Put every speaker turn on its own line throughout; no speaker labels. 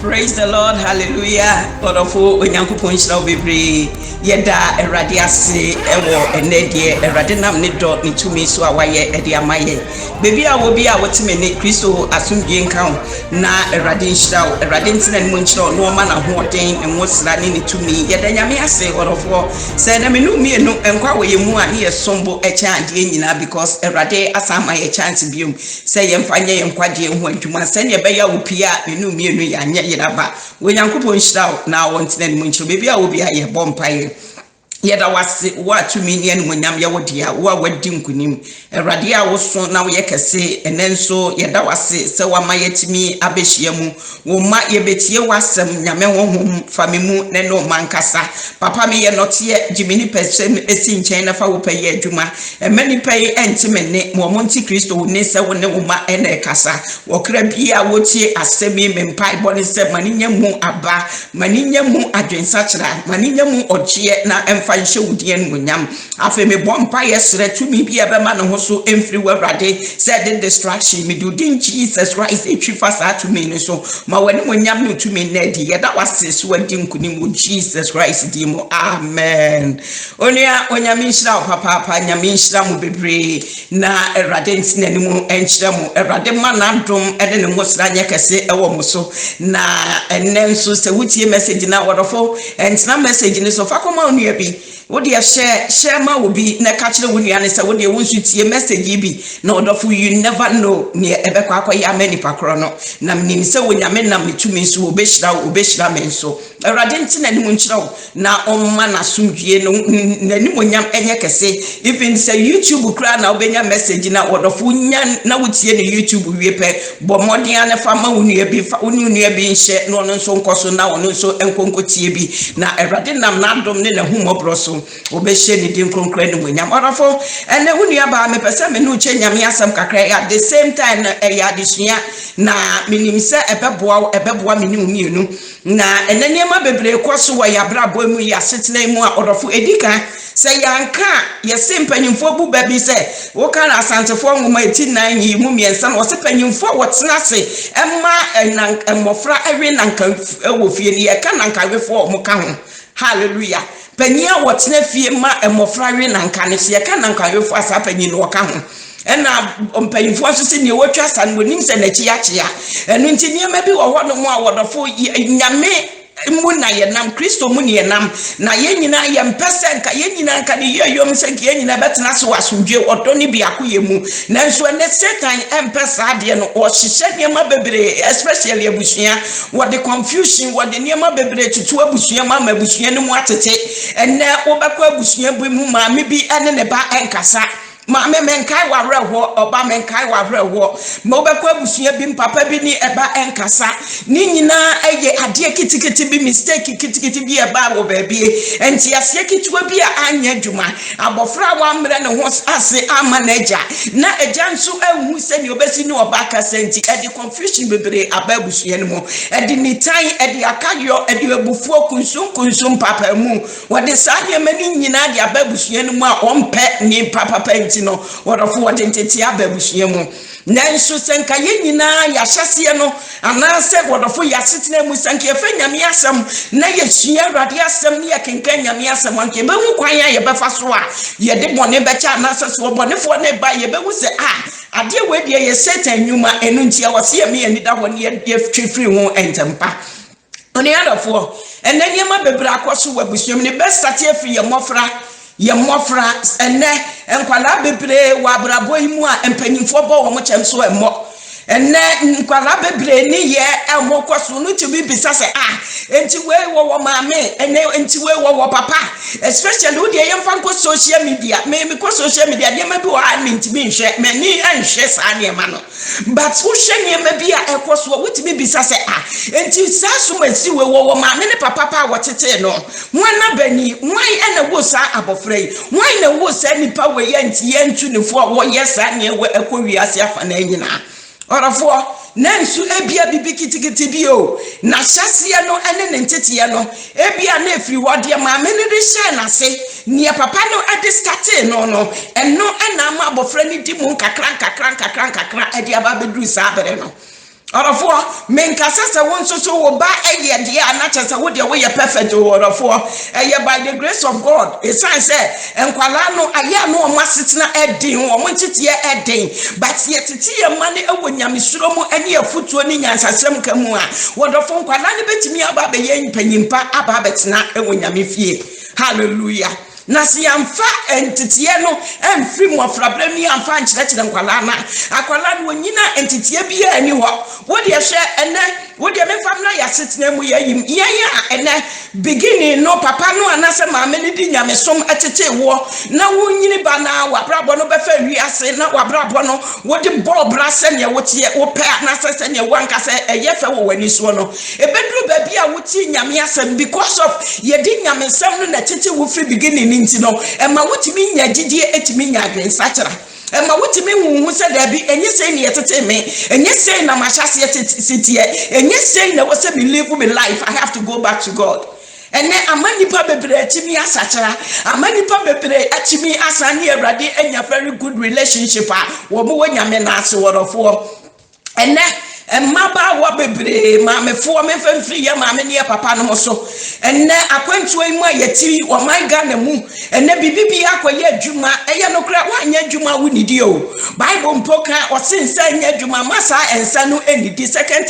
Praise the Lord, hallelujah. Wonderful, onyankopon shira obebre. Yeda erade ase ewo enedie erade nam ne do ne tumi so awaye ede amaye. Bebi a wo bi a wotime ne Kristo asumdie nkan na erade shira o. Erade ntina ne monchira no ma na hoden ne mosra ne tumi. Yeda nyame ase wonderful. Say na me no mienu enkwa wo yemu a ne sombo eche ade nyina because erade asama ye chance biom. Say yemfanye yenkwaje ho adwuma. Say ne be ya wo pia me no mienu ya anye yiraba wenyankopon shira na wontina ne monchiro bebi a wo bi a ye bompaye yeda wase wa tumi ne munyam ye wodia wa wadi nkunim erade a wo so na wo ye kese enenso yeda wase se wa ma yetimi abehia mu wo ma ye betie wasem nyame honhom famemu ne no mankasa papa me ye notie jimini pesem esi nchen na fa wo paye adwuma emani paye entime ne mo monti Kristo wo ne se wo ne wo ma ene kasa wo kra bia wo tie asemi mempai boni se maninya mu aba maninya mu adwensa kira maninya mu ogie na fanshe wudien munyam afa me bompa yesre tumi bia be ma ne ho so emfiri wawrade said the distraction me do din Jesus Christ etwifa sa tumi ne so ma wani munyam no tumi na di yeda wase so wadi nkunim wo Jesus Christ di mo amen onia onyame nhira papa nyame nhira mu bebre na erade ntina ne mu enhira mu erade ma na dom ede ne mosra nya kese ewo mo so na enenso se wutie message na wodofo entina message ne so fa koma onua bi wodi share ma wo bi na ka kire wonua ne se wodi wonsu tie message bi na odofo you never know ne ebekwa akoya mani pakro no na mnim se wonyame na metumi so obehira men so erade ntina ne mu nkyira na omma na sumdue no nanim onyam enye kese even say YouTube kra na obenya message na odofo nya na wotie ne YouTube wie pe bomodin na fa ma wonua bi fa wonua bi nhye no no nso nkoso na wono nso enkonkotie bi na erade nam na dom ne na humobro so obehye ne din kronkran ne monyam odofo ene wonua ba me pese me no che nyame asem kakra at the same time ya disua na minim se ebeboa minim mienu na enene ma bebre koso wa ya brabo mu ya setena mu a odofo edika se yanka ye sempanyimfo bu babi se wo kana asantefo nwoma 89 yi mu miensa no se panyimfo wotena se emma mmofra ewe nanka wo fie ne ye kana nka wefo mo ka ho hallelujah panyia wotena fie ma mmofra we nanka ne se ye kana nka wefo asa panyi no ka ho ena mpanyimfo asose ne wotwa san wonim se na chiachia enu nti niema bi wo ho no mu a wodofo nyame mu na ye nam Kristo mu ne nam na ye nyina ye mpese nka ye nyina nka ne ye yom se nka ye nyina betena so wasundwe odo ne bi akoye mu nanso ne Satan empesa ade no o hihye niema bebre especially abusua what the confusion what the niema bebre tutu abusua ma abusua ne mu atete enne obekwa abusua bu mu ma me bi ene ne ba enkasa ma me menkai wareho oba menkai wareho ma obekwa abusua bi papa bi ni eba enkasa ni nyina eye ade kitikiti bi mistake kitikiti bi eba wo ba bi enti ase kitwa bi a anya dwuma abofra wa mre ne ho ase ama na eja na eja nso ahu se ni obesi ni oba kasa enti e de confusion bebre aba abusua ne mo e de nitan e de akayo e de abufuo kunsum papa mu wo de saye mani nyina de aba abusua ne mu a ompe ni papa no wodofo wode ntete ababusua mu nanso senka ye nyina ya hyase no anase wodofo ya setena mu senka ye fa nyame asem na ye sua awrade asem ne ye kenka nyame asem anke be hu kwan ya ye befa so a ye de bone becha anase so bonefo ne ba ye be hu se ade we de ye Satan nyuma enu ntia wose ye me anida ho ne ye twefiri ho entempa oni adofo enani ma bebra akoso wabusuam ne be start afi ye mofra ene enkwala bebre wa brabo imu a empanyimfo bo wo mo chem so emmo ene nkwala bebre ni ye emmo koso no tibi bisa se enti we wo maame ene enti we wo papa especially wo de yemfa ko social media me ko social media de ma bi wo enti bi nhwe me ni anhwe sa ne ma no but wo hwe ne ma bi a ekoso wo tibi bisa se enti sa so ma si we wo maame ne papa pa wo tete no wana bani wan ene wo sa abofrai wan na wo sa nipa we ye enti ye ntu ne fo wo yesa ne we ekowi ase afa na nyina orafo nansu ebia bibi kitikiti bio na hyase no ene ne ntete no ebia na efiri wode maame ne de hye na se ne papa no ade starte no eno ena ma abofra ni di mu kakran ede aba bedru sa abere no Orofo menkasa se won so wo ba eye de anache se wo de wo ye perfect orofo eye by the grace of God e san se enkwala no aya no o masetena edin wo montete edin but ye tete ye mane ewo nyamesuro mu ane afutuo ni nyansasem kamu a wodofo nkwala ne betimi aba be ye mpanyimpa aba betena ewo nyamefie. Hallelujah. Na si amfa entitiye no emfiri mu afrabre ni amfa nkyerɛkyerɛ nkwala na akwala no nyina entitiye bi ani ho wo de hwɛ ene wo de me famna ya setena mu yayim yaya ene beginning no papa no anase maame ne di nyamesom etete wo na wo nyini ba na wabrabo no befa wiase na wabrabo no wo de bobra se ne wo tie wo pe na se ne wo anka se eyefe wo wani so no ebedru ba bi a wo tie nyame asem because of ye di nyamesem no na tete wo free beginning ninti no ema wotimi nya gidie etimi nya adwensa kyera ema wotimi huhu se da bi enye sei ne yetete me enye sei na machase yetetie enye sei na wo se me live my life. I have to go back to God. Ene amanipa bebre etimi asakyera amanipa bebre etimi asane Awurade enya very good relationship a wo mo nyame na ase worofo ene maba wa bebre maamefo memfamfiri ya maame ne papa no so enne akwantuo imu ayeti wo my Ghana mu enne bibibi akoye adwuma eye no kra wanya adwuma wonidi o Bible mpoka osensa anya adwuma masa ensa no enidi 2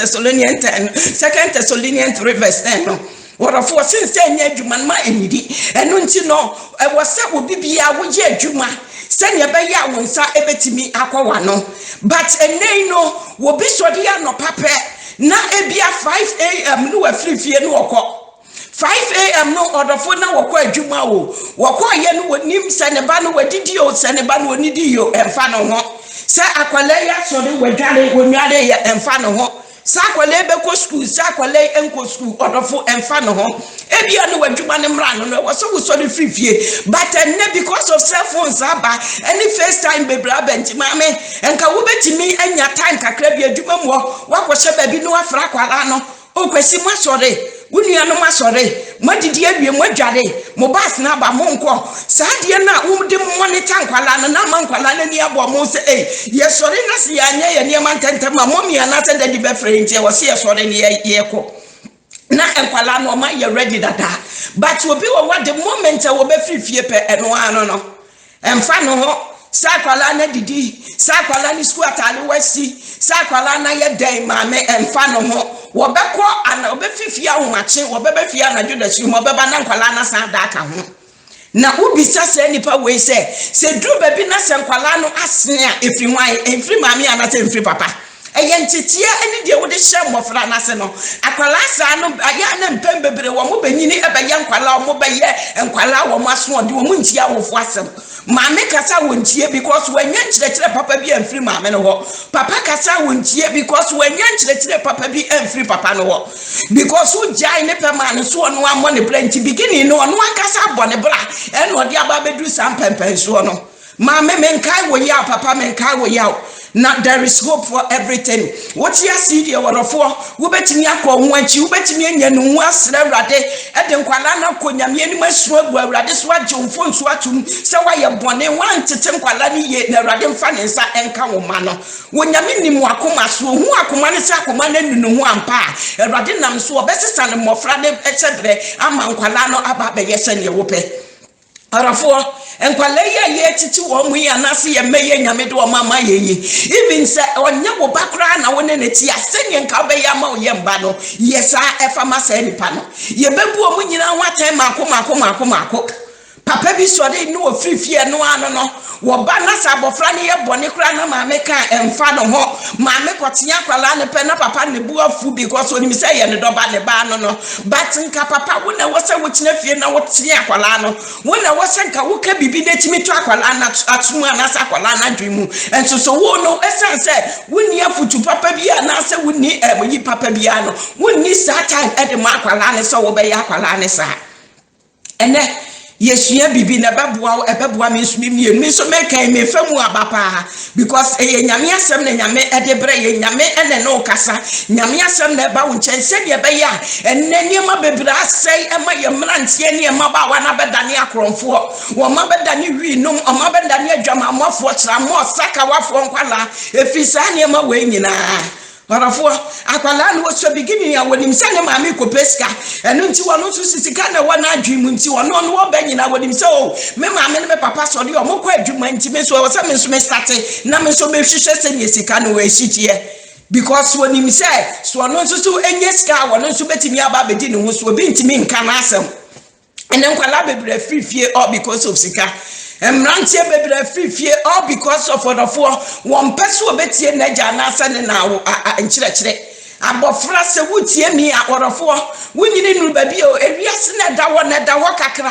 Thessalonians 3 verse 10 no worofo osensa anya adwuma ma enidi eno nti no wo se obibi a wo ye adwuma senya be ya wonsa ebetimi akwa no but enei no wo bi sodi ya no pape na ebia 5 am no afiri fie no okọ 5 am no odofo na wokọ adwuma o wokọ ye no wonim seneba no wadidi o seneba no onidi yo emfa no ho se akwale ya sodi wadware wonware ya emfa no ho sakwale be ko school sakwale enko school odofo emfa no ho ebia no wadwuma ne mra no wo so wo so free fie but because of cell phones aba any first time bebra benti mame enka wo betimi anya time kakra bi adwuma mu wakɔhye ba bi no afra kwala no okwesi masore wunua no masore madidi awie mwadware mo bas na ba mo nko saade na wo de monitor nkwala no na mankwala na ni abo mo se ye sore na se ya anya ye ne man tantama mommy na se de be frente wo se ye sore ne ye ko na enkwala no ma ye ready dada but obi wo what the moment wo be free fie pe eno ano no emfa no ho sakwala na didi sakwala ni school atale wasi sakwala na ye den maame emfa no ho wo beko ana obefifia ahomache wo bebefia na judachi mo beba na nkwala na san data ho na ubisa se nipa we se dru baby na se nkwala no asene a efri hwan efri maame ana se efri papa eyentetie eni de wo de hye mofra na se no akwala sa no aya na mpem bebre wo mo banyini ebeye nkwala wo mo beye nkwala wo mo aso de wo mo ntia wo fo asem maame kasa wontie because wanya nkyerɛkyerɛ papa bi amfiri maame no ho papa kasa wontie because wanya nkyerɛkyerɛ papa bi amfiri papa no ho because wo jai ne pema no so no amɔ ne branch beginning no no akasa abɔ ne bra ɛna ɔde aba bedu sampempen so no maame menkai wo ya papa menkai wo ya now there is hope for everything. What you see there were for Wubetini Ako when you betimi and was rade at the Kualana Kunyami Maswa Radiswa Jum Fonswatum, so I am born in one to Temqualani yet the Radim Fanesa and Kawamano. When Yamini Mwakumas, who are Kumanisa Kumanan in one pa, a Radinam so best son of Mofrade, etc. Among Kualano Ababe Yesan Yope. Arafo enkwaleya ye titi wo mu ya na se ye meye nyame do mama ye even say onye wo bakra na wone ne ti asenye nka be ya ma wo ye mba no yesa efa ma sa nipa no ye bebu o mu nyina hwaten mako papa bi so de no ofrifie no ano no wo ba na sa bofra ne ye bone kra na maame ka emfa no ho maame kotia kwala ne pe na papa ne bu afu because oni mi say ye ne do ba ne ba no but nka papa wo na wo se wo kina fie na wo tia kwala no wo na wo se nka wo ka bibi de timi to akwala na atumu na sa kwala na dwimu enso so wo no esan se wo ni afutu papa bi na se wo ni yi papa bi no wo ni satan e de ma akwala ne so wo be ya akwala ne sa ene Yesuya bibi na ebeboa me nsumi mi so mekan me famu abapa because nyame asem na nyame edebre ye nyame ene no kasa nyame asem na ba wo nkyɛnse de be ya enne ma bebra asai ema ye mrantie ne ma ba wa na bedane akromfo wo ma bedane wi nom o ma bedane adwama amofo kyra mo saka wafo nkwala efisa ne ma we nyina Orafo akwala no so beginning ya wonim se ne maame ko peska eno nti wono so sisika na wona adwemu nti wono no wo banyina wonim se o me maame ne me papa so de o mo kwa adwuma nti me so wo se me so me start na me so me hwehwe se ne sika no we hyitie because wonim se so wono so enye sika wono so betimi aba bedi ne ho so obi ntimi nka na asem ene nkwala bebre frifie all because of sika Mrantie bebre frifie all because of Orafo one person obetie na ja na asa ne na nkyerɛkyerɛ abofra se wutie mi a Orafo wunyini nu ba bi o ewiase na da wo kakra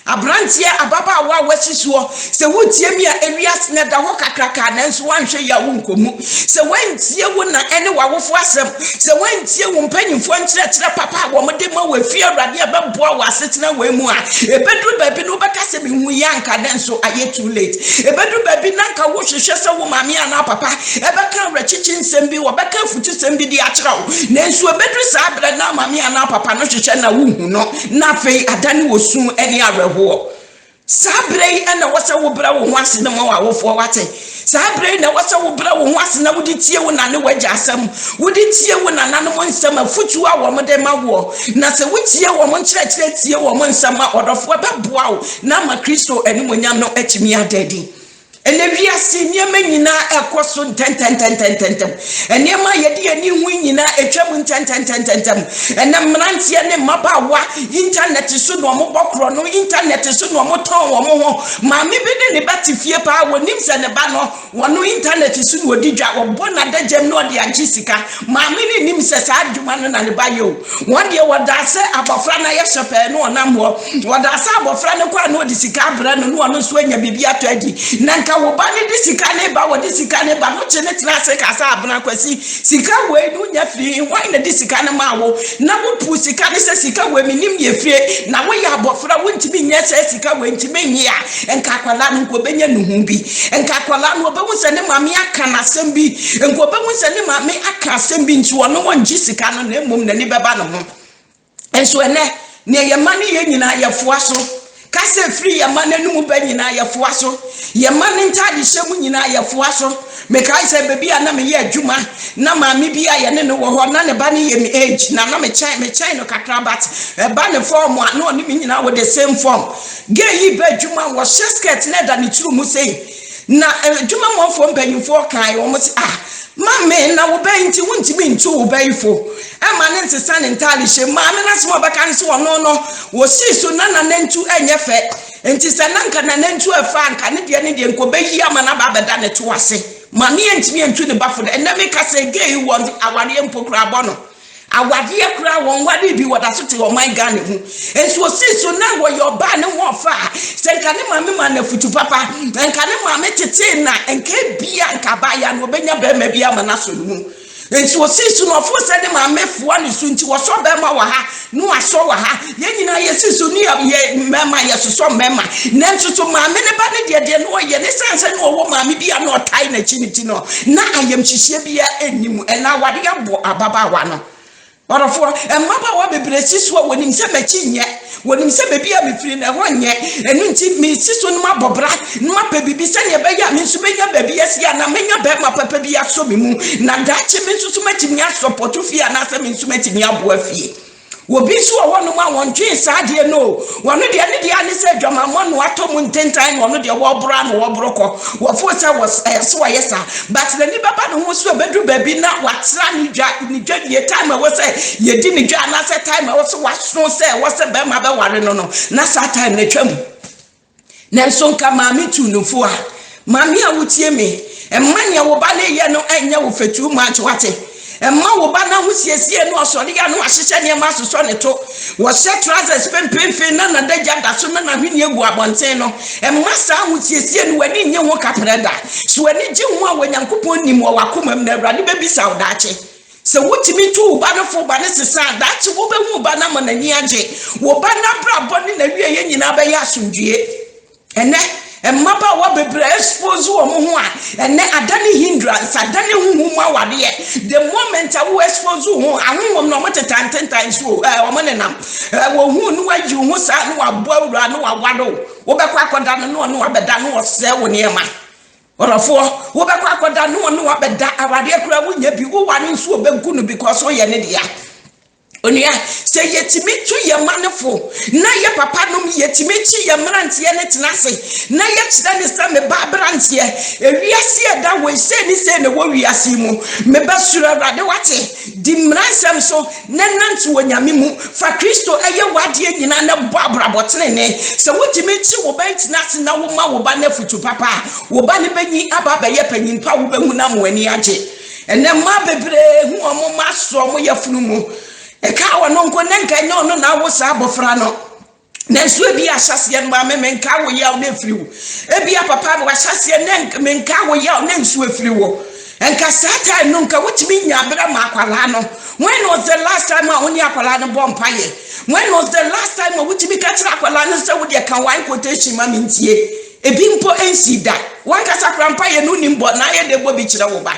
abrantie ababa wa wasisuo se wutie mi a ewiase na da wo kakra ka na nso wanhwe ya wo nkomu se wantie wo na ene wawofo asem se wantie wo mpanyimfo nkyerɛkyerɛ papa wo mode ma wa fie Awurade abeboa wo asetena we mu a ebedru ba bi no beka se bi hu ya nka na nso aye too late ebedru ba bi nanka wo hwehwɛ se wo maame ana papa ebeka wrachichi nsem bi wo beka futu sem bi di akyerɛ wo na nso ebedru sa abra na maame ana papa no hwehwɛ na wo hu no na fei adane wo su ene awerɛho Sabrei and what's a bra once in the more for what Sabrei and what's a bra once and I would it here when I know where Jassam would it here when another summer foot you are woman de my war. Nasa which year woman church let's hear woman summer or of what wow now my Christo and when you're not at me are daddy. And if you are senior men a question 10 and near my idea new win a trouble 10 and I'm Nantia and Mabawa internet is soon no more no internet is soon no more town or more mammy been in the batty fear power nims and a banner one no internet is soon would did or bona de gem no the Jessica mammy nims as I do man and the bio 1 year what I say about Frana Yashape no number what I saw about Frana no the Sicabra no one swing a bibia 20 Nanka wobani disika neba wo disika neba no chene trase kasa abuna kwasi sika we nu nya fi why na disika na mawo na wo pu sika ne se sika we minim ye fie na wo ya abofra wo ntimi nya se sika we ntimi nya enka kwala no ko benya nuhu bi enka kwala no obewu se ne mame aka na asem bi enko obewu se ne mame aka asem bi nti wo no won ji sika no na emom na ni beba no ho enso ene ne ye mane ye nyina ye foa so Kase free ya mane numu be nyina ya foaso ye mane ntade hyemu nyina ya foaso me kai se bebi ana me ye adwuma na maame bi aye ne no wo ho na ne ba ne ye me age na me chain no kakra bat ba ne form a no ni me nyina wo the same form ge yi be adwuma wo skirt na da ne turu mu sei na adwuma mo fo mpanyimfo kan wo mo Mame na wo be nti wontimi ntu wo be ifo ama ne nsesa ne ntale hye mame na so obeka nso wono no wo si so na nantu enye fe nti se nanka nantu afa anka ne de nko be yi ama na ba beda ne to ase mame ntimi ntu ne bafo de na me ka se gay won aware mpokra bono awade kura won wade bi wada so te o my Ghana hu enso si so na wo yo ba ne ho fa se nka ne mame ma na futu papa nka ne mame tete na enka bia nka ba ya no benya ba ma bia ma na so mu enso si so no fo se ne mame fo ne so nti wo so ba ma wa ha no aso wa ha ye nyina ye si so ni ye mema ye so so mema na nso so mame ne ba ne de no ye ne sanse no wo mame bia no tai na chiniti no na ayam hihie bia enim na wade abo ababa wa no Orafo maba wa bebre siso wonim se machi nye wonim se bebi a mefiri na ho nye enu nti me siso no mabobra no mapa bibi se ne be ya me nso be nya bebi asia na menya be ma papa bi aso me mu na dache me nso so machi nya support fie na se me nso machi nya bo afie wobi so wono ma wontwe saade no wono de ne de ane se dwamammo no atom ntentan wono de wo bra no wo broko wo fo se was so yesa but the ni baba no ho so bedru baby na watra ni dwa die time wo se ye di ni dwa na se time wo so waso se wo se be ma be ware no na sa time na twam na nso nka maame tu no fo a maame a wotie me emmanya wo ba ne ye no enya wo fetu ma chwate Emma wo ba na ho siesie no osori ya no ahyehye ne ma soso ne to wo set trousers pempempe na na daja da so na hwene egu abonten no emma sa ho siesie no wani nye ho kapreda so wani ji ho a wanyankopon nim wo wakomam na Awurade bebisa wo daache se wutimi tu wo ba no fo ba ne sesa daache wo be hu ba na manani age wo ba na brabo ne na wie ye nyina ba ya asomdue ene Mapa wa bebre expose wo mo ho a ene adane hindrance adane huhu mu awade the moment I wo expose ho ahonwom no mo tetantentan so o mo nenam wo hu no waji ho sa no abo awura no wawado wo be kwa koda no no abeda no wo se wo ne ma orofo wo be kwa koda no no abeda awade akura wo nya bi wo wane nso obenku no because wo ye ne dia onia se yetimi tu ye manefo na ye papa nom yetimi chi ye mrantie ne tenase na ye kira ne sa me ba brantie ewiase eda wo se ni se ne wo wiase mu me ba sura rade wate di mransam so ne nantu wo nyame mu fa Kristo eye wade nyina na bo abrabotene ne se wotimi chi wo ban tenase na wo ma wo ba na futu papa wo ba ne banyi aba ba ye panyimpa wo ba mu na mo ani age ene ma bebre hu omo ma so mo ye funu mu eka wa no nko nenka nya ono na wo sa abofra no na nso ebi ahyase no ma me nka wo ya na efiri wo ebi papa wo ahyase nenka me nka wo ya na nso efiri wo enka sata no nka wotimi nya bra ma akwala no when was the last time oni akwala no bompaye when was the last time wotimi ka tira akwala no se wo de kan one quotation ma mentie ebi mpo ensi da wan ka sakra mpaye no nimbo na ye de bo bi kire wo ba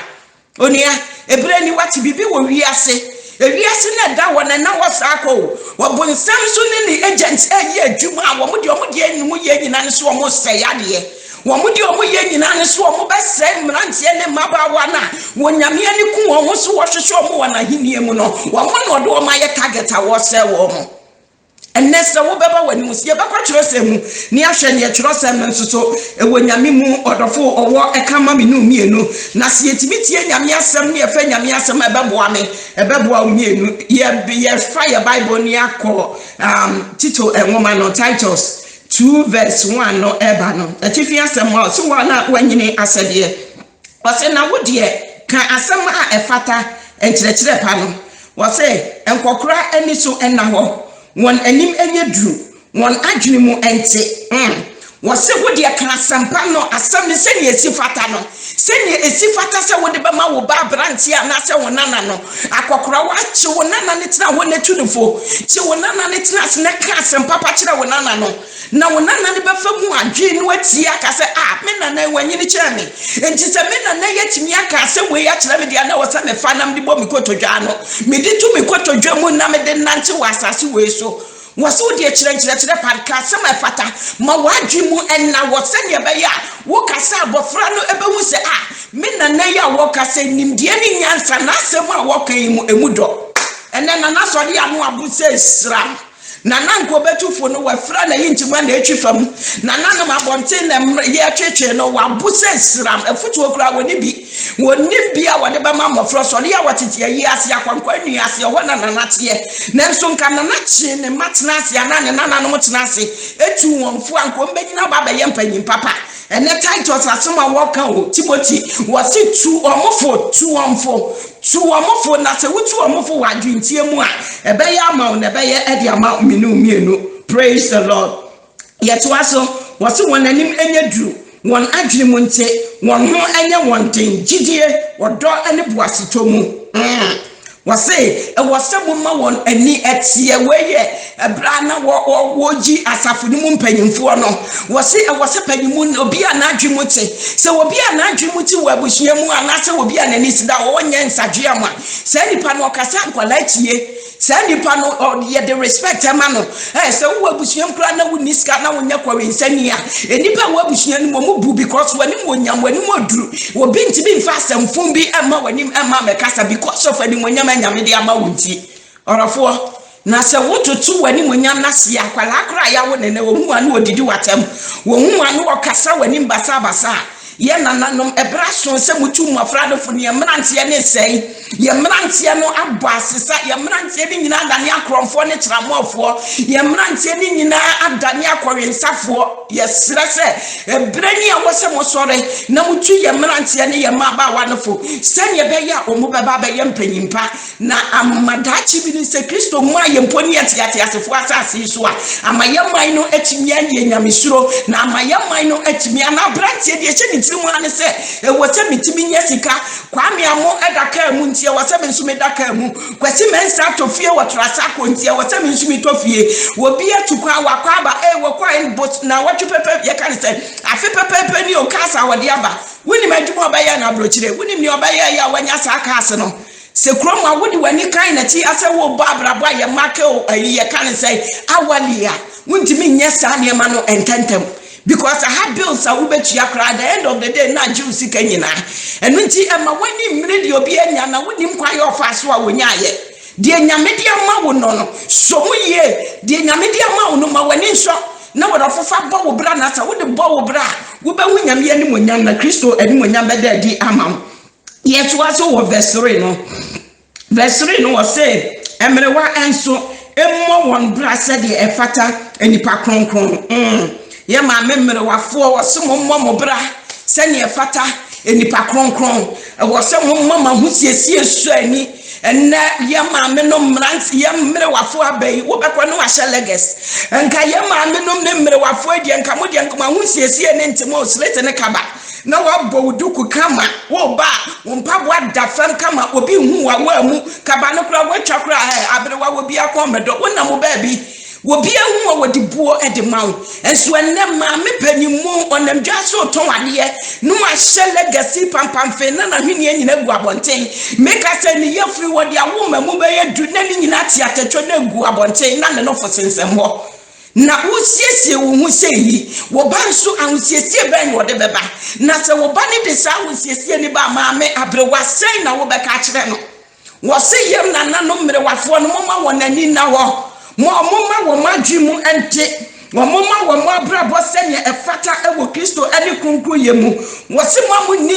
onia ebre ni wati bibi wo wiase ewiase na da wona na wasako wabonsam so ne agent ayi adwuma wo mo de enyimu ye nyina ne so wo sɛ yade wo mo ye nyina ne so wo bɛsɛ mrantie ne mabawa na wo nyame ani ku wo so wo hwehwɛ wo wana hinie mu no wo mo no de wo ma ye target a wo sɛ wo mo enese wo beba wani musie bakwa kyerosem ni ahwe ne kyerosem nso so ewo nyame mu odofo owo ekama me no mienu na se yetimi tie nyame asem ne efa nyame asem ebeboa me ebeboa mienu ye fire bible ni akọ Tito enwoma no Titus 2 verse 1 no eba no atifi asem wa so wa na wanyine asede wose na wo de ka asem a efata enkyerɛkyerɛ pa no wose enkokora ani so enna ho won anim enye duru won adwene mu ente wose wo de ka asampa no asam ne se ne esi fata no se ne esi fata se wo de ba ma wo ba branche na se wo nana no akokora wa che wo nana ne tena ho ne tunifo che wo nana ne tena se ne ka asampa pa kire wo nana no na wo nana ne ba fa mu adwe no atia ka se me nana wanyini kire me enti se me nana yetimi aka se we ya kire me dia na wo se me fa nam de bo mi kotodwa no me di tu mi kotodwa mu na me de nante wa asase we so wose wo de kyerɛ podcast ma fata ma wadwe mu enna wo se ne be ya wo kasa abofra no ebehu se me nana ya wo kasa nimdie ni nyansa na asɛm a wo kan mu emudo enne nana so de anu abuse sra nana nko betufo no wafra na yintima na etwi fam nana no mabonte na ye twetwe no wabuse sra afutu okura woni bi a wode ba ma mofro so ya watete yi ase akwankwa nu ase ho na nana tie na nso nka nana chi ne matena ase ana ne nana no motena ase etu wonfo anko mbegyina ba ba ye mpanyin papa ene Titus asoma woka o Timothy wasi tu omofo na se wutu omofo wadwintie mu a ebe ya ama na ebe ye edi ama mienu praise the Lord yeto aso wasi wonanim enye duru won adwene mu nte won ho enye won den gidie wodo ene boasito mu wase ewosemu ma won ani etie weye ebra na woji asafuni mu mpanyimfo no wase ewose panyimu obi a na adwemu te se obi a na adwemu te wabuhia mu ana se obi a na ni sida wonye nsadwe ama se nipa no kasa nkwala tie se nipa no ye the respect ama no se wo wabuhia mkra na woni ska na wonya kwawensani a nipa wabuhia no mo bu because wani mo nyam wani mo duru obi ntibi mfa asamfum bi ama wani ama mekasa because of ani mo nyam nyame de ama wonti orofo na se wototu wani monyam na se akwala akra ya wo nene wo hu anu odidi watam wo hu anu okasa wani basa ye nananom ebraso se mutu mu afrado fo ne mrantie ne sei ye mrantie no abasisa ye mrantie ni nyina adane akromfo ne tramofo ye mrantie ni nyina adane akwensafo ye srese ebrani a wose mo sore na mutu ye mrantie ne ye maba wanofo se ne be ya omo beba be ye mpanyimpa na amadachi bi ni se Kristo mu aye mponi atiate asefo asase so a amaye man no atimi anye nyamesuro na amaye man no atimi ana brantie de eche mu ane se wote mitimi nyesika kwame amo edaka mu ntie wote mensume daka mu kwasi mensa tofie wotrasa ko ntie wote mensumi tofie obi atukwa wakwaba wokwa en bot na watwe pepe ye kan se afi pepe ni o kasa wode aba woni madwuma obaya na abrochire woni mi obaya ya wanya sa kase no se krom a wodi wani kan na ti ase wo babrabo ye make o ye kan se awalia wontimi nyesa ne ma no ententem because I have bills I will bet you at the end of the day na Jews sikanyina and nti ema wani mmiri de obi anya na woni nkwaye ofaso a wonya ye de nyame de ama wo no so mu ye de nyame de ama wo no ma wani nso na wo fofa bo wo bra na sa wo de bo wo bra wo be hu nyame ani monyam na Kristo ani monyam be da di ama yes was so verse 3 no verse 3 no was say emre wa enso emmo won bra said e fata enipa kronkron ye ma memre wafo wo se mo bra se ne fata enipa kronkron wo se mo mama husiesie su ani enne ye ma me no mrant ye mre wafo abai wo bekọ no ahye leges nka ye ma me no mre wafo adi nka mo di nka ma husiesie ne ntimo slete ne kaba na wabo duku kama wo ba wo mpabo adafam kama obi hu wa mu kaba no kura wo twakura abere wa wo bi akomedo wona mo ba bi wo bi hu wo di buo ede mawo enso enne ma me panimu onam dwaso ton ade no ahye legacy pampam fe na hwene anyina gu abonten meka se ne yefri wo di awo ma mu be yedu na ni nyina ti atetwo na gu abonten na ne no fosensem ho na usiesie wo hu sei wo ba nso ansiesie ben wo de beba na se wo ba ni de sa usiesie ni ba ma me abrewa sei na wo be ka kire no wo se yem na no mre wafo no moma wonani na ho moma wo madwimu ente wo moma wo abrabo senye efata ewo Kristo ani kunkun yemu wo se mamu ni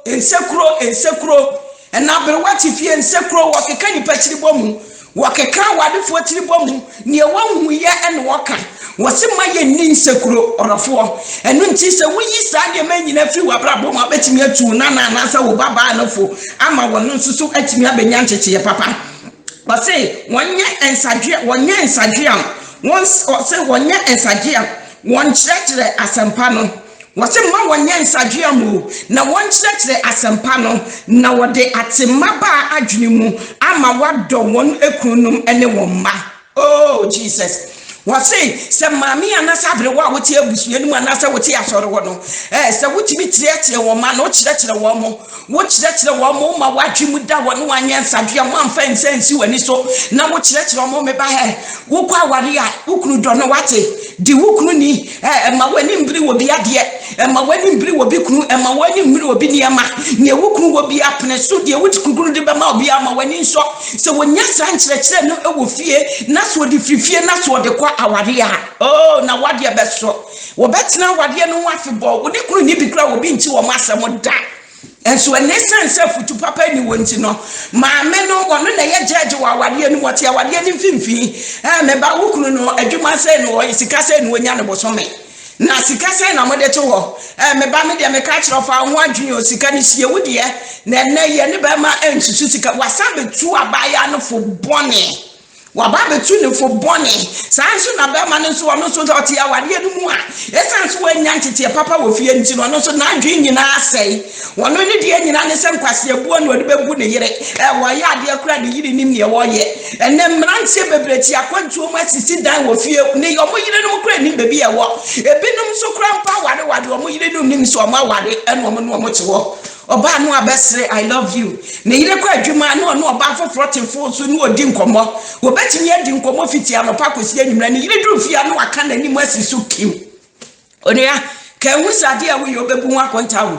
ensekro na abrewa tifie ensekro wo keka ni pachiri bomu wakeka wadefo tiribom ne wanhu ye ene woka wose maye ni nsekuro orofo enu nti se wuyi sa de manyina firi wabrabo ma betimi atu na sa wo baba anofo ama wono nsusu atimi abenya ncheche ye papa wose wonye ensadwe am wose wonye ensadwe am won church asempa no wose ma wonye ensadwe am na won church asempa no na wode atemaba adwene mu ama wado won ekunum ene won ma oh Jesus wase se mami anasa abre wa wote abusua nimu anasa wote asore wo no se wotimi tiretie wo ma no kirekire wo mo wo kirekire wo mo ma wadwemu da wo no wanya nsadua mo amfa nsensi wani so na wo kirekire wo me ba he wo kwa ware a wukunu do no wate di wukunu ni ma wani mbiri wo bi ade ma wani mbiri wo bi kunu ma wani mbiri wo bi niema ne wukunu wo bi apne so de wutikunu de be ma obi ama wani nso se wonya san kirekire no ewo fie na so de frifie na so de kwa awade a oh na wade beso wo betina wade no wafebo wo de kunu ni bi kra wo bi nti wo masem da enso enesan se futu papa ni wonti no maame no wono na ye judge wa wade ni wote awade ni mfimfi me ba wo kunu no adwuma se no wo sika se no wonya no bosome na sika se na mode to ho me ba me de me ka kire fa ho adwene o sika ni sie wo de na na ye ne ba ma ensusu sika wasabe tu abaya no fo bone waba betu ne fo bone sanso na be ma ne so ono so oti awade no mu a esanso wanya ntete papa wo fie nti no ono so na adwe nyina asai wono ne de nyina ne sem kwase abuo no de bebu ne yire wo ya de akura de yire nim ne wo ye ene mrantie bebreti akwantu o masisi dan wo fie ne yo mo yire no mu kura ni bebi e wo ebinom so kura mpa wade o mo yire no nim so o ma wade ene o mo no mo te wo oba no abesre I love you ne yire kwa adwuma no oba foforo temfo so no odi nkomo wo betimi adi nkomo fiti anopa kosi anyimra ne yire dru fia no aka na ni mu asisu kim onia ka hu sade a wo yo bebu hu akonta wo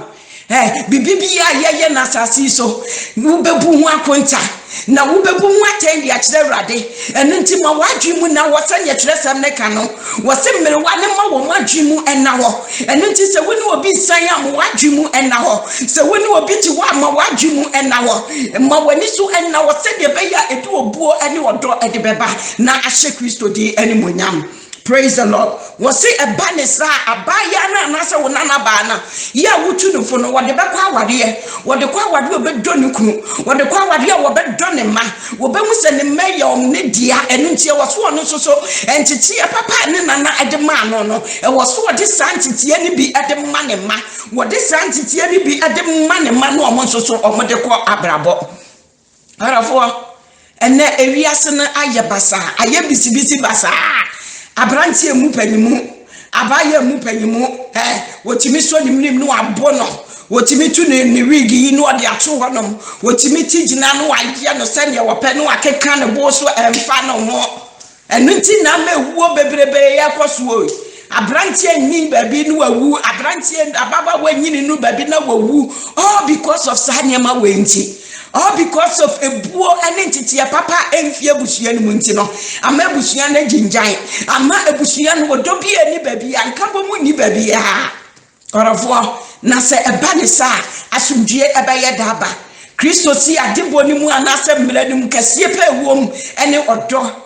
bibibia ye na asasi so wo bebu hu akonta na wo bebu hu atendi a kire rade eno nti ma wadwi mu na wo sanye kire sam ne ka no wo se mmere wa ne ma wo wadwi mu ena ho eno nti se wo ni obi san ya mo wadwi mu ena ho se wo ni obi ti wa ma wadwi mu ena ho ma wani so ena wo se de be ya edu obuo ene odo ede beba na ahye Kristo di ene monyam. Praise the Lord. Was it a banis a bayana nasa wonana bana? Ya wutu for no what the bakwa wadie, what the kwa wadu be donuku, what the kwa wadia will be donema, will be send the mayor Nidia and until was one so and to tea papa nana at the man no, and was what this sanctity any be at the money ma, what this sanctity any be at the money man no monso so or Modeko Abrabo. Arafo and then a riasana ayabasa, ayabisi basa. Abrantie mu panimu abaye mu panimu wotimi so nimnim no abono wotimi tu ne wigi no de ato honom wotimi tigina no aye no sene wo pe no akeka ne bo so emfa no ho enu ti na mewuo bebrebe yakoso abrantie nyi baby no wawu abrantie ababa wanyini no baby na wawu all because of sanyema wenti all because of ebuo ane ntiti papa emfie busua no munti no ama busua na ginjan ama busua no wodobi ani baby ankabo mu ni baby ha orofo na se eba ne sa asumdue eba ye daba Kristo si adebo ni mu anase mmere ni mu kase pe ewom ene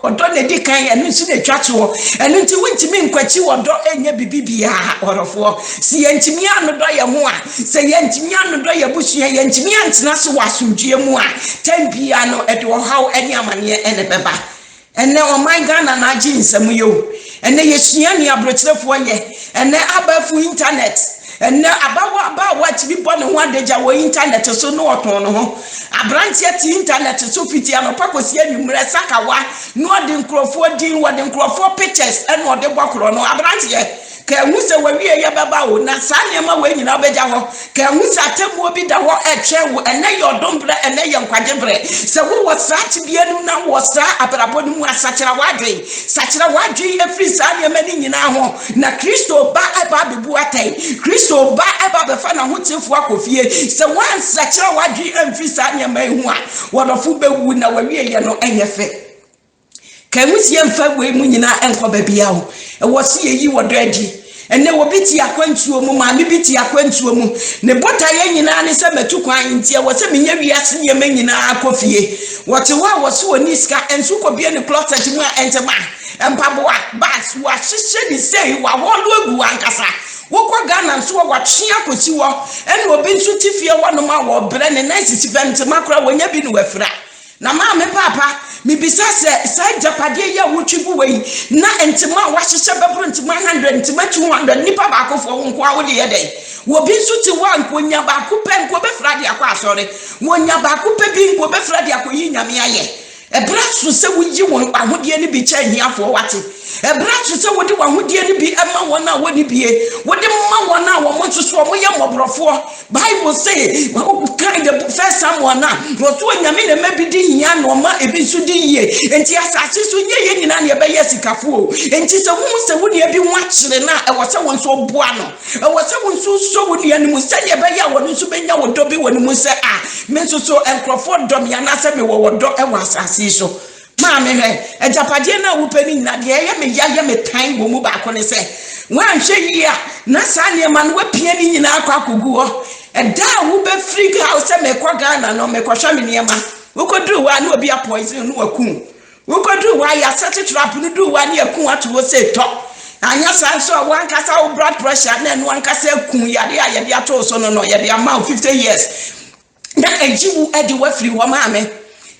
odo na di kan ene nsu na twato ene nti wintimi nkwachi odo enye bibibia orofo si yentimi anodo ye ho a se yentimi anodo ye busua yentimi antena so wasumdue mu a tambia no ede wo haw ene amane ene beba ene o my Ghana na agi nsam yo ene yesua ni abrochirefo ye ene abafu internet ene abawa tibi bone ho adeja wo internet so no oton no ho abrantie ti internet so fiti anopakosi anwumre sakawa no de nkrofo din wo de nkrofo pictures ene ode bokro no abrantie ka ehuse wawie ye beba wo na sanema we nyina obeja ho ka ehuse atemu obi da ho etwe wo ene ye odombre ene ye nkwajebre se wo wasach bienum na wo sa abraboni mu asachira wadwe efri sanema ni nyina ho na Kristo ba eba bebu atai Kristo ba eba befa na hotefu akofie se wan sachira wadwe emfri sanema hu a wodofu bewu na wawie ye no enyefe Kamusi emfa we mu nyina enko babia ho e wo se yi wodo agi ene wo biti akwantuo mu ma me biti akwantuo mu ne bota ye nyina ne se metu kwan ntie wo se menya wiase ne me nyina akofie wote wo se woni ska ensu ko bie ne closet mu a entema empaboa bas wa hihye ni sei wa wolu egu ankasa wokwa Ghana nso wa twea kosi wo ene obi nso tifie wo no ma wo bre ne 90 makora wonya bi ne wafira na ma me papa mi bisa se japade ya wotwigu wei na entima wahyehyɛ bɛbro entima 100 entima 200 nipa ba akofo nko a wo de ye den wo bi nso ti wa nko nya ba akopɛ nko bɛfra de akɔ asɔre wo nya ba akopɛ bi nko bɛfra de akɔ yi nyame ayɛ ebra so se wo yi won ahodie ni bi kyɛ hiafo wate ebra so se wo de wahodie ni bi ema won a woni bie wo de ma won a wo mo so mo ye mobrofo Bible say kind of first someone na wo so nyame na mabidi hia no ma ebi so di yie enti asase so nye ye nyina na ye be yesikafo o enti se hu se wo ne bi ho akyere na e wo se won so boa no e wo se won so wo ne mu se ye be ya wo so benya wo do bi wo ne mu se a me so enkrofo dom ya na se me wo do e wo asase so ma me he ejapade na wo pani na de ye me ya ye me tan wo mu ba ko ne se wan hwe yi a na sa ne ma no wapia ni nyina akwa kogu ho eda wo be free house me kwa Ghana no me kwa hwa me niema wo kodru wa na obi a poison no wakum wo kodru wa ya set trap no du wa na yakun ato wo se to anya san so wan kasa wo blood pressure na no wan kasa kun ya de ya de ato so no ya de ama 50 years na ejiwu edi wa free wo ma me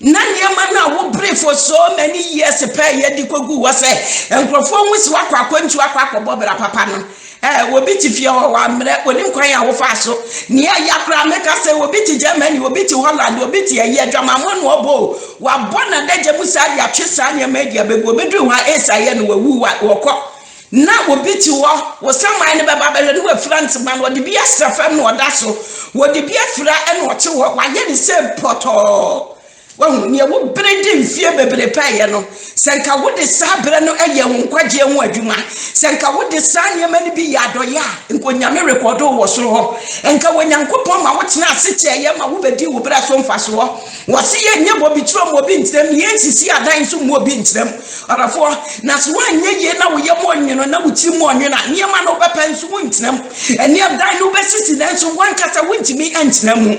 na niema na wo brave for so many years per ye di kogu wo se enkrofo nwisi wakwa akwantu akwa bra papa no wo biti fie ho wa mre onim kwan ya wo fa so ne ya kra meka se wo biti Germany wo biti Holland wo biti ye adwama mo no obo wa bona daje musa ya twesa ne media bebo bedu ha esa ye no wawu wokọ na wo biti wo saman ne baba bele no wa France man wo de bia safam no oda so wo de bia fra e no oche wo wa ye ni se poto Wahu ni wo bredi mfie bebre paye no senka wo de sabre no eye wo nkwaje ho adwuma senka wo de sanyema ni bi yadoya nko nyame record wo so ho enka wo nyankopon ma wo tena aseche ye ma wo bedi wo bra so mfa so ho wo se ye nye bo bi tro mo bi ntrem ye sisi adan so mo bi ntrem arafo na so anye ye na wo ye mo nwono na wo ti mo nwono ne ma no bepen so wo ntrem ene adan no be sisi dan so wan kata wo ntimi antrem mu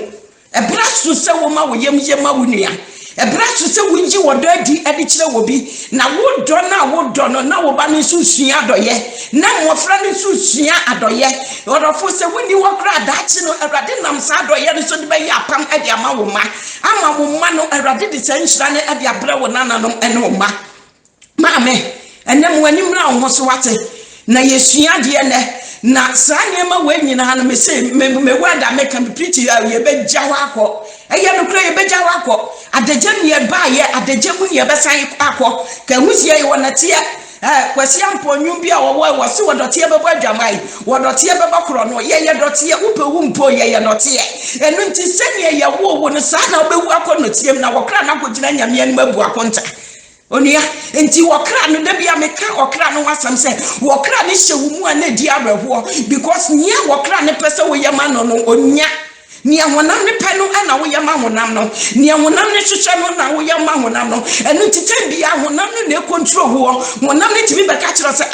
ebra so se wo ma wo yem ye ma wo nua ebra so se wo nji wo do adi ade kire wo bi na wo do na wo do no na wo ba ne so sua adoye na mo fra ne so sua adoye orofo se wo ni wo kra dachi no Awurade nam sa adoye ne so de be ya pam ade ama wo ma ama wo ma no Awurade de sanhira ne ade abra wo nananom ene wo ma me ene mo ani mra wo so wate na yesua de ne na sanyema we nyina no me say me wada make am preach ya ye be jawa akọ eye no kra ye be jawa akọ adagem ye ba ye adagem ye be san akọ ka husie ye wonate kwasi amponwum bi a wo se wodote ye be bo adwamai wodote ye be bakro no ye dote ye upewu mpo ye note ye enu nti sene ye wo no sa na obewu akọ no tiem na wo kra na kogina nyame ani mabu akonta onia enti wokra no da bia meka okra no wasam se wokra ne hye wo mu ana di abrɛho because nia wokra ne pese wo yema no no onya nia honam ne pɛ no ana wo yema honam no nia honam ne hwehwɛ no na wo yema honam no enu titan bia honam no na control ho honam ne timi bɛka kyerɛ se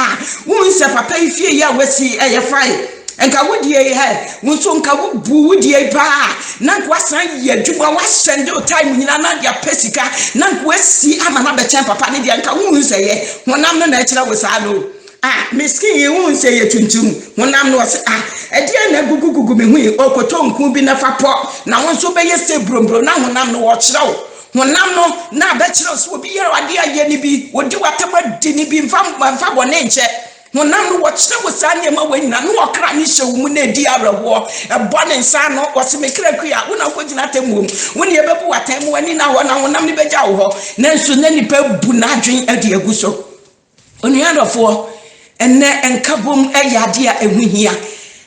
wo nse papa ifie ya wasi ɛyɛ fine enka wodie he wonso nka wo wodie pa na kwa san ye dwuma wa send o time nyina na dia pesika na kwa si ama na be chen papa ne dia nka wo nse ye honam no na kyerɛ wo saa no miskin ye wo nse ye tuntum honam no se ɛdia na gugugugu me hu okoto nku bi na fapo na wonso be ye se brombro na honam no wo kyerɛ wo honam no na be kyerɛ so obi ye wade aye ni bi wodi watama di ni bi mfa bɔ ne nkyɛ honam no wɔkyerɛ wo saa nneɛma wanyina no wɔkra ne hyɛ wo mu na di awerɛhoɔ ɛbɔ ne nsa no wɔse mekra kua wo na wokɔgyina tamuom wo ne yɛbɛbu watan mu ani na hɔ na honam ne bɛgya wo hɔ nanso na nipa bu n'adwen adi agu so onuadɔfoɔ ɛnɛ nkabom ɛyɛ ade a ɛho hia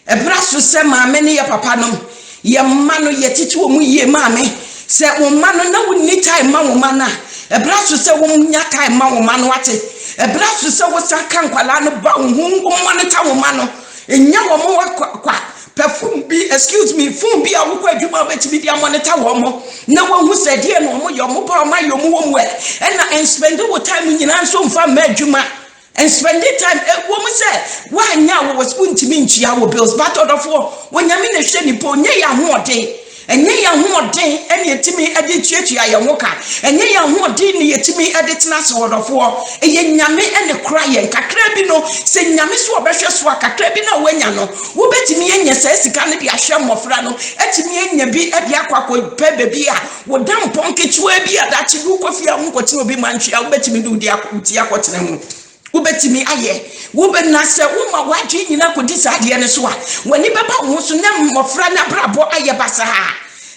ɛbra so sɛ maame ne yɛ papa nom yɛ mma no yɛtete wɔ mu yie maame sɛ wo mma no na wonni time ma wo mma no a ɛbra so sɛ wo nya time ma wo mma no ate ebra so se wo saka nkwala no ba hu monitor wo ma no enya wo mo kwa perfume bi excuse me phone bi a wo kwa adwuma betimi dia monitor wo mo na wo hu se die no mo yo mo ba ma yo mo wo mo e na spend wo time nyina nso mfa ma adwuma and spend time wo mo se wa nya wo ntimi ntua wo bills but odofo wo nyame na hwe ni po nye ya hoɔden enye ya hoɔden ene yetimi ade tuatua ye ho ka enye ya hoɔden ne yetimi ade tena se wodofo eye nyame ene kra ye kakra bi no se nyame so obehwe so kakra bi na wanya no wo betimi enye sa sika ne bi ahwe mmofra no etimi enya bi ade akwakọ pe bebi a wo dam ponketua bi adachi bi kofi a nkoti obi mantwa wo betimi du di akotena mu wo betimi aye wo be na se wo ma wadwe nyina kodi saade ne so a wani beba wo so na mmofra na brabo aye basa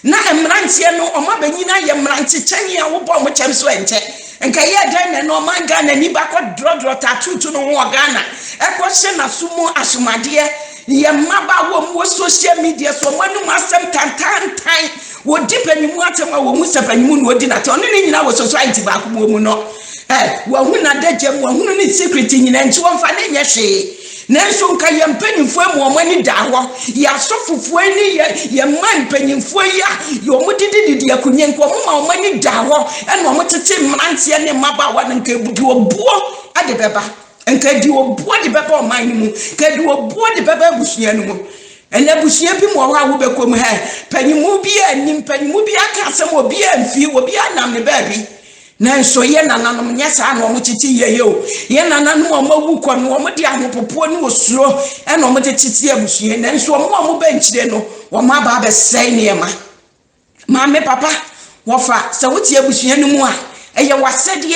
na emrantie no o ma banyina ye mrantie kyanye a wo bo mo kyem so enche enka ye dan na no manga na ni ba ko drodro tatutu no ho Ghana e ko hye na sumu asomade ye maba wo mo social media so manu masem tantantan wo dipanimu atema wo mu sepanimu no odi na te ono ni nyina wo society ba ko mu no wa huna dagem wa hunu ni secret nyina nti wonfa na nya hwe nanso nka ye mpanimfo mu omani da ho ya sofofo ani ye man mpanimfo ya yo mudididi akunye nko mo ma omani da ho ena mo tete mrantie ne maba wa nka ebudi obuo ade beba nka di obuo de beba oman ni mu ka di obuo de beba busua ni mu ena busua bi mo ha wo bekom ha panimu bi anim panimu bi aka asem obi amfi obi anam ne baabi nanso ye nananom nyesa na omo titi ye o ye nananom omawu kwa no omo di ahopopo ni osuro e na omo titi abusue nanso omo benchire no omo aba be sei niema maame papa wofa se wuti abusue ni mu a eye wasede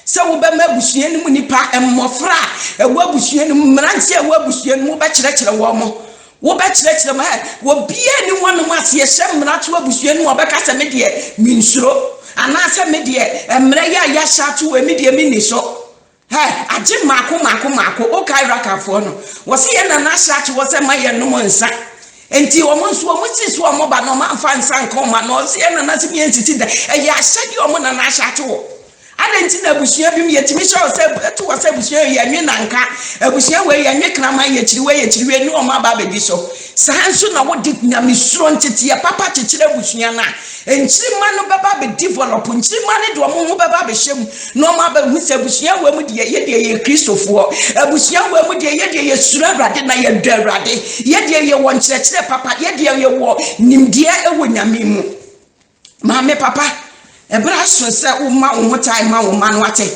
se wo be ma abusue ni mu nipa emmofra ewo abusue ni mu mrantie ewo abusue ni mu be kyerɛkyerɛ wo mo wo be kyerɛkyerɛ ma wo bia ni wono mu ase ye hyɛ mrato abusue ni wo be ka se me de minsuro anase me de emre ya shatu we me de mini so aje mako o kai rakafo no wo se ye na na shatu wo se ma ye no nsa enti o mo nso o mo si so o mo ba no ma fa nsa nka ma no se ye na na se me entiti da e ya hyadi o mo na na shatu wo adenti na busua bi me yetimi sha o se to wo se busua ye nwe nanka abusua we ye nwe krama ye chiri we ni o ma ba be so sanso na wo di nyame suro ntete ya papa chichire busua na enchirima no baba be develop enchirima ne do mo ho baba be hyem no ma ba hu se busua we mu de ye kristofo abusua we mu de ye suro awrade na ye do awrade ye de ye won kyerɛkyerɛ papa ye de ye wo nimde ewo nyame mu maame papa ebra so se wo ma wo hotai ma wo ma no ate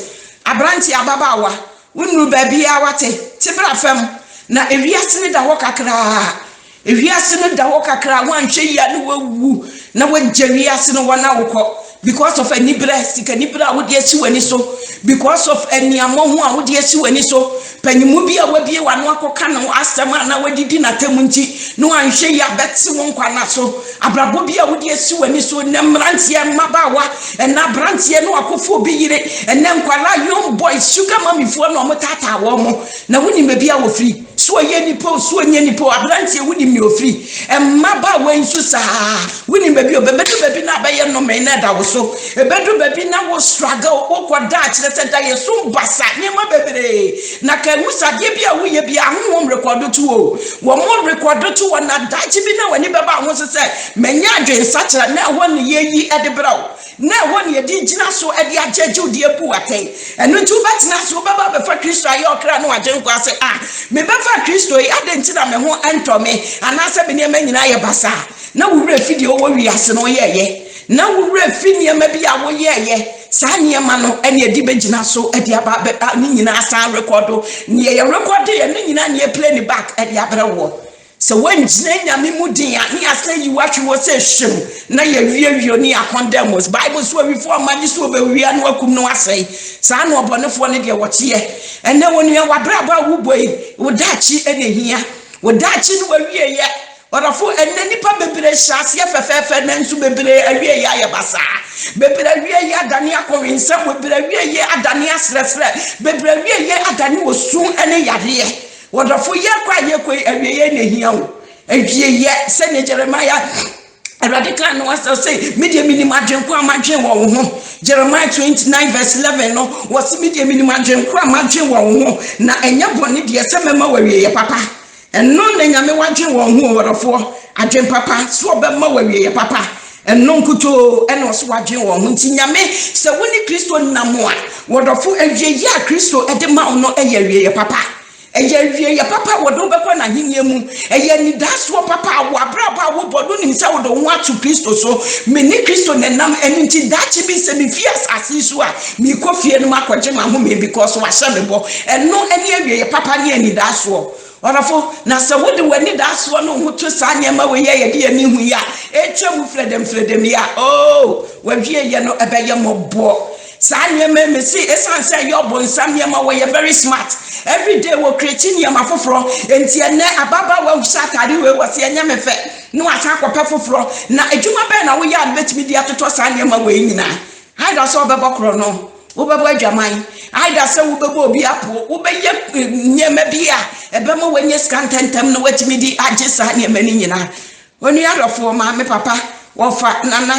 abranti ababawa wonu ba bia wate tibra fam na ewiase ne da ho kakra ewiase ne da ho kakra wanhwe ya ne wawu na wajewiase no wana wokɔ because of any breast kanibra wo de asi wani so because of any amohu a wo de asi wani so panimu bi a wabie wano akɔka no asɛm na wadidi na tamunti no anhwe ya bɛte wo nkwana so abrabo bi a wo de asi wani so na mrantie mabawa na brantie no akɔfo bi yire na nkwala young boys sugar mommy fo no mo tata wo mo na woni mebi a wo free so ye nipo so nye nipo abrantie woni mi ofri mabawa nsu saa woni bebi obebedu bebi na abaye no me na da wo so ebedu bebi na wo struggle wo koda sese da yesum basa niema bebre na ka wusade bia wo ye bia honhom record to o wo mo record to na dachi bi na wani beba ho sese menya adwen sakyera na woni ye yi edebrawo na woni ye di gina so ede ajeju de epu aten enu tu betina so beba be fa Kristo aye okra na wajen kwa se me be fa Kristo yi adenti na me ho entome anase be ne manyina ye basa na wo wura fidi o wo wiase no ye na wo wura fidi e ma bia wo ye saa niema no ene edi begina so edi aba ni nyina asan recordo ni ye record ye ni nyina ni play ni back edi abrewo so when nyame mudin ya ni asan yi watwe wo se hwem na ye wiewio ni akondemos bible so before magi so be wia no akum no asai saa no obonefo ne de wote ene wonu ya wabraba wo boy wo dachi ene hia wo dachi no wawie ye orafo ene nipa bebre hyase fefefe na nsu bebre awie ya ye basa bebre awie ya adani akowensa bebre awie ye adani asresre bebre awie ye adani wosu ene yade orafo ye kwa awie ye ne hia wo awie ye se ne Jeremiah radical no was say media minimum adwenko amadwen wo ho Jeremiah 29 verse 11 no was media minimum adwenko amadwen wo ho na enya bone de se mema wawie ye papa eno na nyame wadwen wo ho worofo adwen papa so obema wawie ye papa eno nkuto eno so wadwen wo ho nti nyame se woni Kristo namo a worofo awie ya Kristo ede ma ono eye wie ye papa eye ya papa wodo bekwa na hinie mu eye ni daso papa wo abraba wo bodo ni nsa wodo ho atu Kristo so me ni Kristo nenam enti dachi bi se mi fias asisu a mi kofie no makoje ma ho me because wa hye me bo eno ene awie ya papa ni ani daso orafo na se wode wani daso no ho to sa nyema we ye de ani hu ya etwam fredem ya wa wie ye no ebeye mobo Sanya me see esan say your bon Samuel we very smart. Every day we creating your mafofro enti ene ababa wa usakari we wase enya me fe no asa kopa foforo na adwuma be na we ya betimi dia toto sanya ma we nyina haida so bebo kro no wo bebo adwaman haida se wo bebo obi apo wo be ye nyema bia ebe mo wenye skantentem no watimi di age sanya ma ni nyina oni adofo ma me papa wo fa nana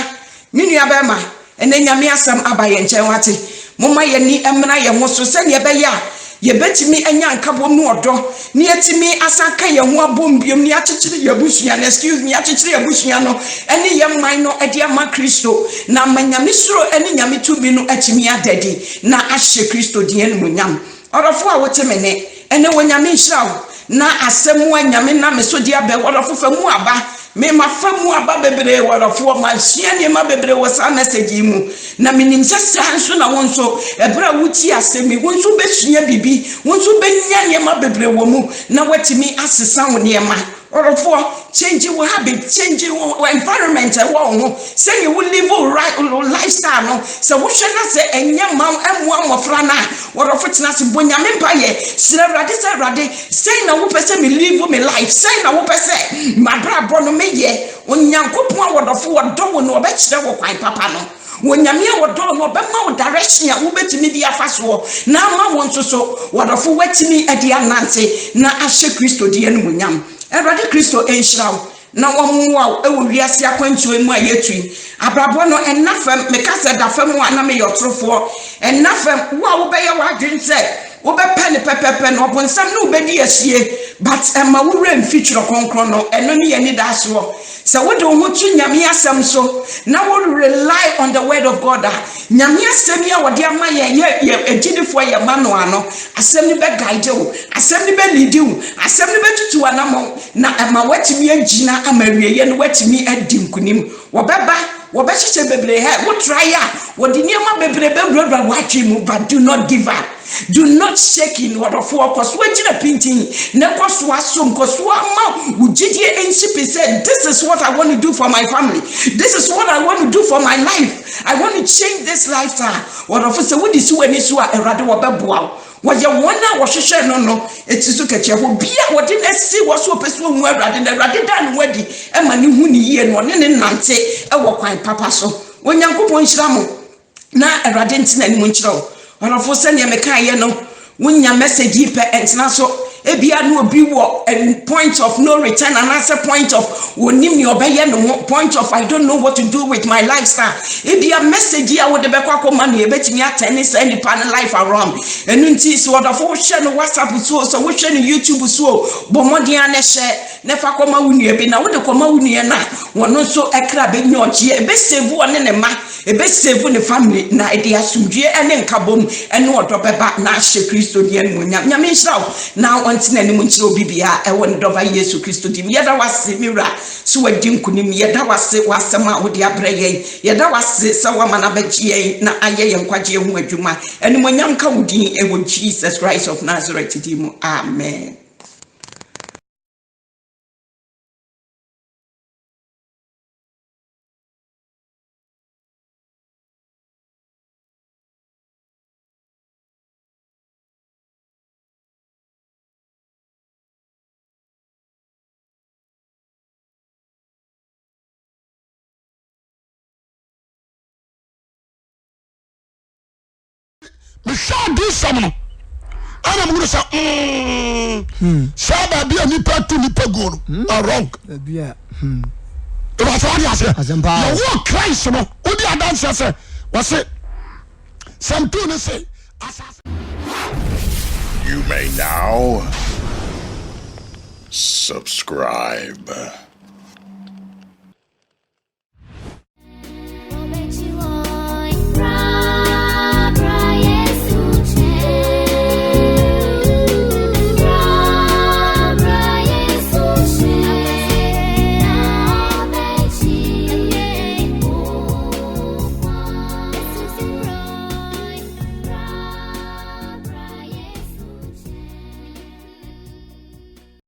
minu abema ene nyame asam abaye nchen wate moma ye ni emna ye ho so se ne be ya ye betimi anya nkabo mu odo ne yetimi asaka ye ho abombiom ne akyekyere ye busua na excuse me akyekyere ye busua no ene ye man no ede ama Kristo na manyame suro ene nyame tubi no atimi adadi na ahye Kristo die no munyam orofo a wote mene ene wonyame nhirawo na asemu anyame na mesodi abe orofo fa mu aba me mafamu aba bebre warafo manhia ne ma bebre wasa message mu na minim sesa nso na wonso ebra wuti asemi wonso besua bibi wonso benya ne ma bebre wo mu na watimi asesa wo ne ma orofo change your habit change your environment wo say you will live right lifestyle no so wo hwena se enya ma emu amofra na orofo tina se bonya me paye sirarade say na wo pese me live me life say na wo pese madra bono meye onyankopon awodofo wodo no obekire wo kwan papa no wonyame wodo no obema wo direction a wo betimi di afaso na ma won so wodofo watimi ade anante na ahye Kristo die no munyam Erade Kristo enhirawo na wonwa ewo wiase akwantuo mu ayetui abrabo no enafam mekasa dafam a na me yotrofo enafam wo beye wadwen se wo be pen pepepe no obonsam no bedi asie but ema wo rem feature konkron no eno ne ye ni daso se wo de wo tu nyame asem so na wo rely on the word of God nyame asem ya wo de ama ye ejidifo ye mano ano asem ni be guide wo asem ni be lead wo asem ni be tutu anamo na ema watimi agina amawie ye no watimi adi nkunim wo beba wo be hyeche bebre he wo try ya wo de niam bebre bebre watwi mu but do not give up. Do not shake in order for cause when you painting never swasum cause said this is what I want to do for my family. This is what I want to do for my life. I want to change this lifestyle. What of us would is when it's what a rather what you wanna wash no it is okay will be what didn't see was so person where rather than rather than wedding and many huni and one in Nante a walk papa so when young couple na a radent and munchro. Orofo se ne meka ye no wonya message pe entina so ebia no obi wo point of no return and answer point of wonim ni obeye no point of I don't know what to do with my lifestyle. Ebia message ya wo de be kwa koma na ebetimi atene say nipa na life around enu nti so wodafo hwe no WhatsApp so wo hwe no YouTube so bo modin ane hye ne fa koma wunu ebi na wo de koma wunu na wono so ekra be nyoje ebe save one ne ma ebe save ne family na ede asumdue ene nkabom ene odobeba na hye Kristo di enu nyame nhyiraw na onti na nim nkyire obibia ewo ne doba Yesu Kristo di yeda wase miwra so wadi nkunim yeda wase wasema wo de abreye yeda wase se wa mana bagye na aye yenkwagye hu adwuma ene monyam ka wodi ewo Jesus Christ of Nazareth di mu amen.
Michelle do some no. I'm going to say, Saba be a nipa to nipa go. Wrong.
Yeah.
It was all you say. You walk Christ, no. What the dancer say? Was it? Some two say.
You may now subscribe.